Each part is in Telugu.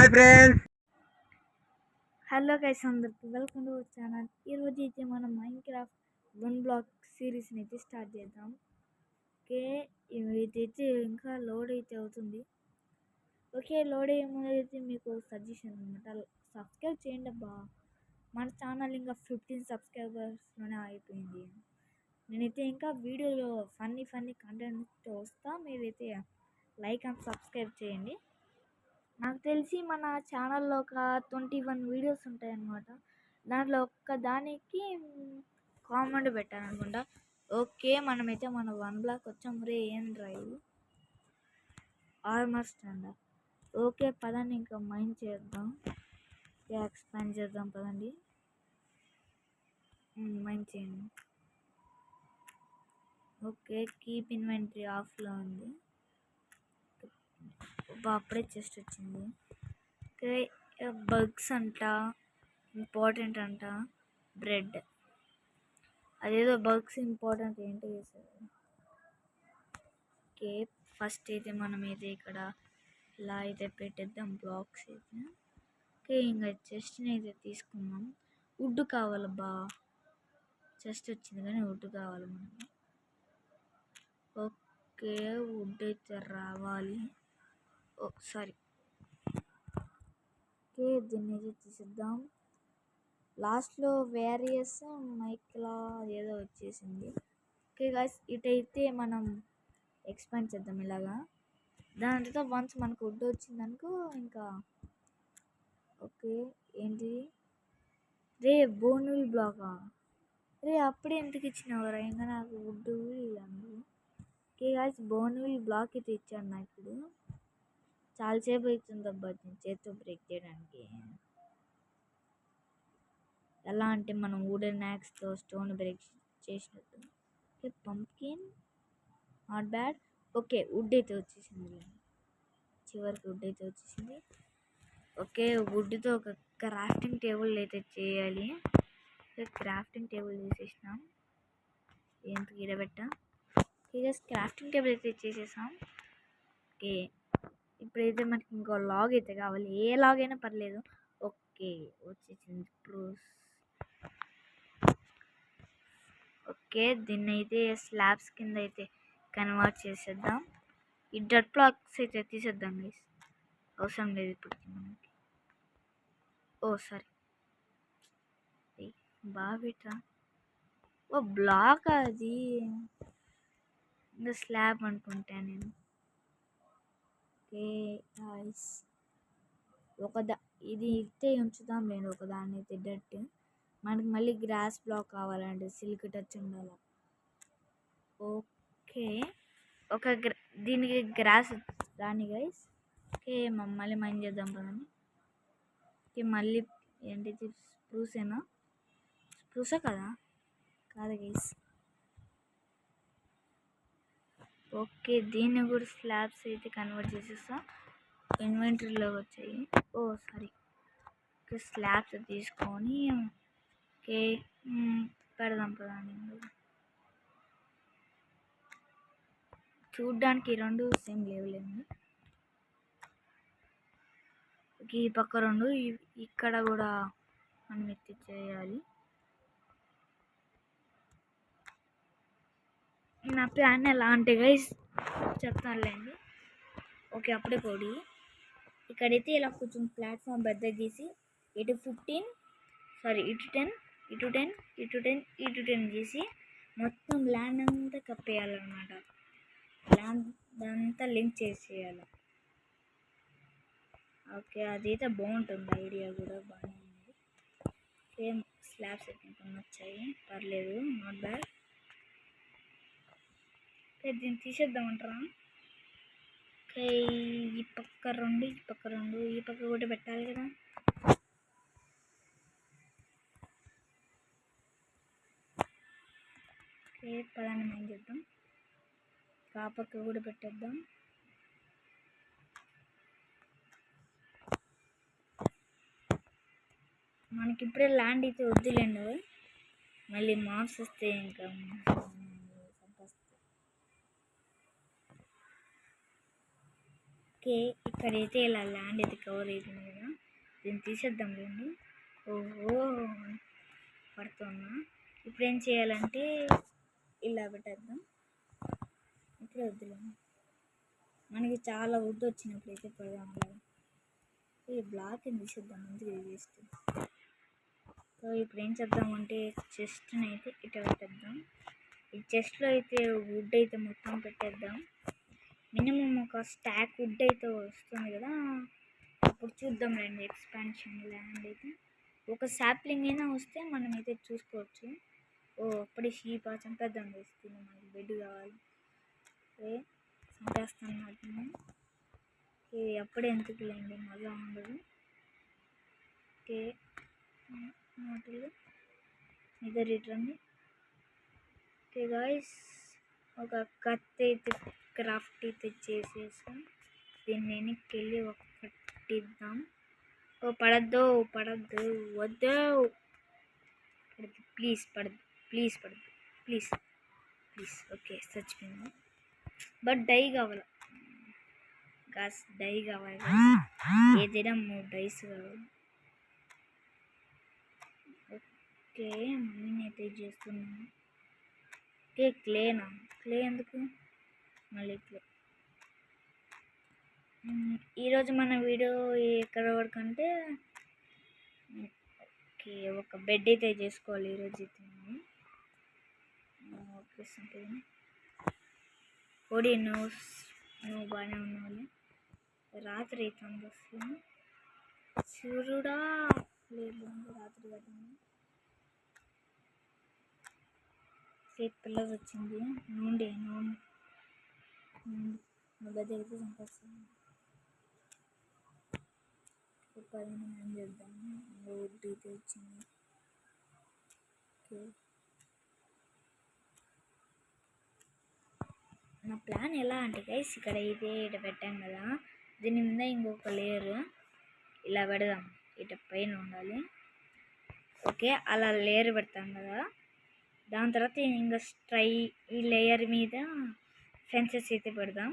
హాయ్ ఫ్రెండ్స్, హలో గైస్, అందరికి వెల్కమ్ టు అవర్ ఛానల్. ఈరోజు అయితే మనం మైన్క్రాఫ్ట్ 1 బ్లాక్ సిరీస్ని అయితే స్టార్ట్ చేద్దాం. ఓకే, ఇదైతే ఇంకా లోడ్ అయితే అవుతుంది. ఓకే, లోడ్ అయ్యే ముందు అయితే మీకు సజెషన్ అనమాట, సబ్స్క్రైబ్ చేయండి అబ్బా. మన ఛానల్ ఇంకా 15 సబ్స్క్రైబర్స్లోనే అయిపోయింది. నేనైతే ఇంకా వీడియోలో ఫన్నీ కంటెంట్ వస్తా, మీరైతే లైక్ అండ్ సబ్స్క్రైబ్ చేయండి. నాకు తెలిసి మన ఛానల్లో ఒక 21 వీడియోస్ ఉంటాయన్నమాట. దాంట్లో ఒక్కదానికి కామెంట్ పెట్టారనుకుంటా. ఓకే, మనమైతే మన 1 బ్లాక్ వచ్చాం. రే ఏం డ్రైవ్ ఆర్మర్ స్టాండ్. ఓకే పదండి, ఇంకా మైండ్ చేద్దాం, ఎక్స్పాండ్ చేద్దాం. పదండి, మైండ్ చేయండి. ఓకే, కీప్ ఇన్వెంటరీ ఆఫ్లో ఉంది. అప్పుడే చెస్ట్ వచ్చింది. ఓకే, బగ్స్ అంట ఇంపార్టెంట్ అంట. బ్రెడ్, అదేదో బగ్స్ ఇంపార్టెంట్ ఏంటో చేశారు. ఓకే, ఫస్ట్ అయితే మనం అయితే ఇక్కడ ఇలా అయితే పెట్టేద్దాం బ్లాక్స్ అయితే. ఓకే, ఇంకా చెస్ట్ని అయితే తీసుకుందాం. వుడ్ కావాలబ్బా, చెస్ట్ వచ్చింది కానీ వుడ్ కావాలి మనకి. ఓకే, వుడ్ అయితే రావాలి. సారీ. ఓకే, దీన్ని అయితే తీసేద్దాం. లాస్ట్లో వేరియస్ మైక్లా ఏదో వచ్చేసింది. ఓకే గాయ్స్, ఇటైతే మనం ఎక్స్పాండ్ చేద్దాం ఇలాగా. దాని తర్వాత వన్స్ మనకు వుడ్ వచ్చిందనుకో ఇంకా. ఓకే, ఏంటి రే బోన్విల్ బ్లాకా? రే అప్పుడే ఎందుకు ఇచ్చినావురా? ఇంకా నాకు వుడ్ ఇవ్వండి. ఓకే గాయ్స్, బోన్విల్ బ్లాక్ అయితే ఇచ్చాను నాకు. ఇప్పుడు చాలాసేపు అవుతుంది అబ్బా చేతితో బ్రేక్ చేయడానికి. ఎలా అంటే మనం వుడెన్ యాక్స్తో స్టోన్ బ్రేక్ చేసినట్టు. Okay, pumpkin not bad. Okay, wood అయితే వచ్చేసింది, చివరికి వుడ్ అయితే వచ్చేసింది. ఓకే, వుడ్తో ఒక క్రాఫ్టింగ్ టేబుల్ అయితే చేయాలి. క్రాఫ్టింగ్ టేబుల్ చేసేసినాం. ఎంత గిడబెట్ట. ఓకే, క్రాఫ్టింగ్ టేబుల్ అయితే చేసేసాం. ఓకే, ఇప్పుడైతే మనకి ఇంకో లాగ్ అయితే కావాలి, ఏ లాగ్ అయినా పర్లేదు. ఓకే, వచ్చేసింది ప్రూఫ్. ఓకే, దీన్ని అయితే స్లాబ్స్ కింద అయితే కన్వర్ట్ చేసేద్దాం. ఈ డట్ బ్లాక్స్ అయితే తీసేద్దాం గైస్, అవసరం లేదు ఇప్పుడు మనకి. ఓ సారీ, బాగా ఓ బ్లాక్ అది, ఇంకా స్లాబ్ అనుకుంటా నేను. ఓకే గాయ్స్, ఇది ఇస్తే ఉంచుదాం లేదు, ఒకదాన్ని అయితే డట్. మనకి మళ్ళీ గ్రాస్ బ్లాక్ కావాలంటే సిల్క్ టచ్ ఉండాలి. ఓకే, దీనికి గ్రాస్ రాని గైస్. ఓకే, మళ్ళీ మైండ్ చేద్దాం కదండి. ఓకే, మళ్ళీ ఏంటిది స్ప్రూసేనా? స్ప్రూసా కదా? కాదు గైస్. ఓకే, దీన్ని కూడా స్లాబ్స్ అయితే కన్వర్ట్ చేసేస్తా. ఇన్వెంటరీలో వచ్చాయి. ఓ సారీ. ఓకే, స్లాబ్స్ తీసుకొని ఓకే పెడదాం పదండి. చూడ్డానికి రెండు సేమ్ లేవులేండి. ఓకే, ఈ పక్క రెండు, ఇక్కడ కూడా మనం ఎత్తి చేయాలి. నా ప్లాన్ ఎలా అంటే గైస్ చెప్తానులేండి. ఓకే, అప్పుడే పోడి. ఇక్కడైతే ఇలా కొంచెం ప్లాట్ఫామ్ పెద్ద గీసి ఇటు 15 సారీ ఇటు 10 ఇటు 10 ఇటు 10 ఇటు 10 గీసి మొత్తం ల్యాండ్ అంతా కప్పేయాలన్నమాట. ల్యాండ్ అంతా లింక్ చేసేయాలి. ఓకే, అదైతే బాగుంటుంది, ఐడియా కూడా బాగానే ఉంది. సేమ్ స్లాబ్స్ అయితే వచ్చాయి, పర్లేదు, నాట్ బ్యాడ్. ఓకే, దీన్ని తీసేద్దామంటారా? ఓకే, ఈ పక్క రెండు, ఈ పక్క రెండు, ఈ పక్క కూడా పెట్టాలి కదా. ఓకే, పదాన్ని మేము చేద్దాం, ఆ పక్క కూడా పెట్టేద్దాం. మనకి ఇప్పుడే ల్యాండ్ అయితే వద్దులేండి, మళ్ళీ మాప్స్ వస్తే ఇంకా. ఓకే, ఇక్కడైతే ఇలా ల్యాండ్ అయితే కవర్ అవుతుంది కదా. దీన్ని తీసేద్దాంలేండి. ఓహో పడుతున్నా. ఇప్పుడు ఏం చేయాలంటే ఇలా పెట్టేద్దాం. ఇప్పుడే వద్దులేండి, మనకి చాలా వుడ్ వచ్చినప్పుడు అయితే పెడదాం. అలా ఈ బ్లాక్ ఏం తీసేద్దాం, ఎందుకు ఇది వేస్ట్. సో ఇప్పుడు ఏం చేద్దామంటే చెస్ట్ని అయితే ఇట్లా పెట్టేద్దాం. ఈ చెస్ట్లో అయితే వుడ్ అయితే మొత్తం పెట్టేద్దాం. మినిమం ఒక స్టాక్ వుడ్ అయితే వస్తుంది కదా, అప్పుడు చూద్దాంలేండి ఎక్స్పాన్షన్ ల్యాండ్ అయితే. ఒక సాప్లింగ్ అయినా వస్తే మనం అయితే చూసుకోవచ్చు. అప్పుడే షీప్ చంపేద్దాం వేస్తుంది, మనకి బెడ్ కావాలి. చంపేస్తాను వాటిని. అప్పుడే ఎందుకులేండి, మజా ఉండదు. ఓకే వాటిలో ఇదే రిటర్న్. ఓకే గాయస్, ఒక కత్తి అయితే క్రాఫ్ట్ అయితే చేసేసాం. దీన్ని వెనక్కి వెళ్ళి ఒకటిద్దాం. పడద్దు వద్దు, పడద్దు ప్లీజ్, ప్లీజ్. ఓకే చచ్చిపోయింది. బట్ డై కావాలి గాస్, డై కావాలి. ఏదైనా 3 డైస్ కావాలి. ఓకే మమ్మీని అయితే చేస్తున్నాను. ఓకే క్లే ఎందుకు మళ్ళీ క్లే. ఈరోజు మన వీడియో ఎక్కడ వరకు అంటే, ఓకే ఒక బెడ్ అయితే చేసుకోవాలి ఈరోజు అయితే. ఓకే సంథింగ్ కోడి నువ్వు బాగానే ఉన్నావు. రాత్రి అవుతుంది వస్తుంది. సూర్యుడా లేదు, రాత్రి కదండి. పిల్లలు వచ్చింది. నువ్వు బద్దైతే చంపేస్తాను. 10 మంది చేద్దాము. వుడ్ అయితే వచ్చింది. ఓకే నా ప్లాన్ ఎలా అంటే గైస్, ఇక్కడ అయితే ఇట పెట్టాం కదా, దీని మీద ఇంకొక లేయర్ ఇలా పెడదాం. ఇట పైన ఉండాలి. ఓకే అలా లేయర్ పెడతాం కదా, దాని తర్వాత ఇంకా ఈ లేయర్ మీద ఫెన్సెస్ అయితే పెడదాం.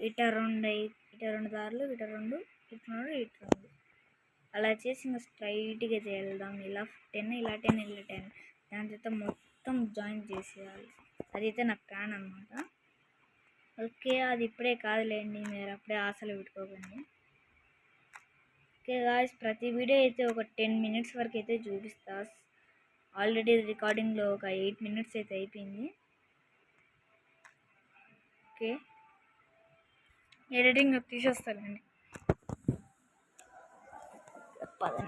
ఇట రెండు దారులు, ఇట రెండు, అలా చేసి ఇంకా స్ట్రైట్గా అయితే వెళ్దాం. ఇలా 10 ఇలా 10 ఇలా 10, దాని తర్వాత మొత్తం జాయిన్ చేసేయాలి. అదైతే నా ప్లాన్ అనమాట. ఓకే అది ఇప్పుడే కాదులేండి, మీరు అప్పుడే ఆశలు పెట్టుకోకండి. ఓకే గాయ్స్, ప్రతి వీడియో అయితే ఒక 10 మినిట్స్ వరకు అయితే చూపిస్తా. ఆల్రెడీ రికార్డింగ్లో ఒక 8 మినిట్స్ అయితే అయిపోయింది. ఓకే ఎడిటింగ్ తీసేస్తానండి.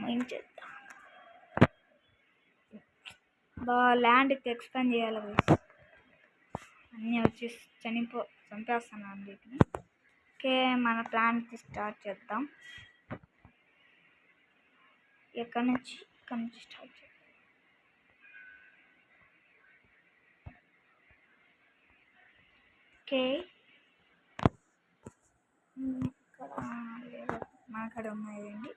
మైండ్ చేద్దాం. ల్యాండ్ ఎక్స్పాండ్ చేయాలి కదా, అన్నీ వచ్చి చంపేస్తాను అన్నిటిని. ఓకే మన ప్లాన్ స్టార్ట్ చేద్దాం. ఇక్కడ నుంచి స్టార్ట్ చేద్దాం. ఓకే ఇక్కడ మన కాడ ఉన్నాయండి.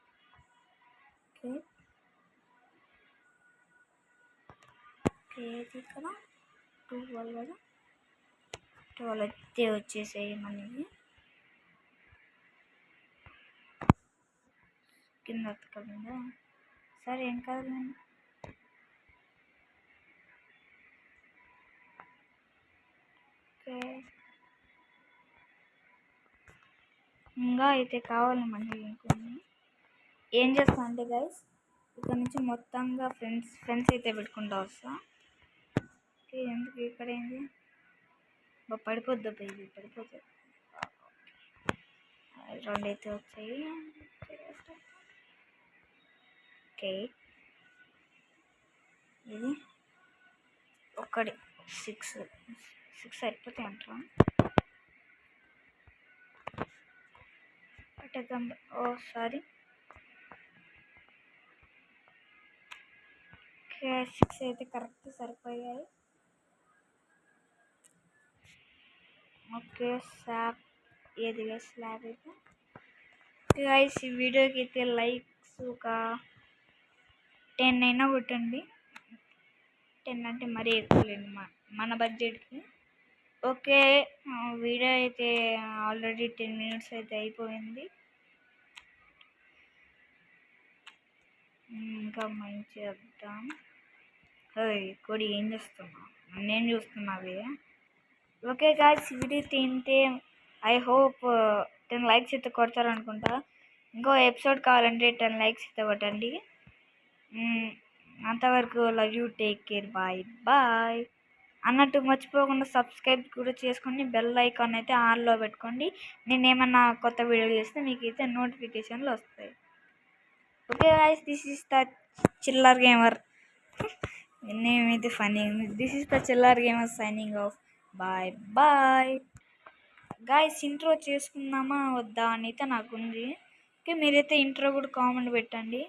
ఓకే ఇక్కడ 12 కదా, 12 అయితే వచ్చేసాయి మనకి. కింద అతకదా, సరే ఏం కాదులేండి. ఓకే ఇంకా అయితే కావాలి మనకి ఇంకొన్ని. ఏం చేస్తా అంటే గైస్, ఇక్కడ నుంచి మొత్తంగా ఫ్రెండ్స్ అయితే పెట్టుకుంటూ వస్తా. ఓకే ఎందుకు ఇక్కడ ఏంది పడిపోద్ది, పడిపోతుంది. రెండు అయితే వచ్చాయి. ఓకే ఇది ఒకటి 6 సరిపోతాయి అంటారా? పట్టేద్దాం. సారీ. ఓకే 6 అయితే కరెక్ట్ సరిపోయాయి. ఓకే స్లాబ్ అయితే గైస్, ఈ వీడియోకి అయితే లైక్స్ ఒక 10 అయినా కొట్టండి. 10 అంటే మరీ ఎక్కువ లేండి మన బడ్జెట్కి. ఓకే వీడియో అయితే ఆల్రెడీ 10 మినిట్స్ అయితే అయిపోయింది. ఇంకా మైండ్ చేద్దాం. కొడి ఏం చేస్తున్నావు? నన్నేం చూస్తున్నావే? ఓకే గాయ్స్, వీడియో తింటే ఐ హోప్ 10 లైక్స్ అయితే కొడతారనుకుంటా. ఇంకో ఎపిసోడ్ కావాలంటే 10 లైక్స్ అయితే కొట్టండి. అంతవరకు love you, take care, bye bye. అన్నట్టు మర్చిపోకుండా సబ్స్క్రైబ్ కూడా చేసుకొని బెల్ ఐకాన్ అయితే ఆన్లో పెట్టుకోండి. నేను ఏమన్నా కొత్త వీడియోలు చేస్తే మీకు అయితే నోటిఫికేషన్లు వస్తాయి. Okay guys, this is the chiller gamer. Name అయితే funny. This is the chiller gamer signing off. Bye bye. Guys, intro చేసుకుందామా వద్దా అని అయితే నాకుంది. ఓకే, మీరైతే ఇంట్రో కూడా కామెంట్ పెట్టండి.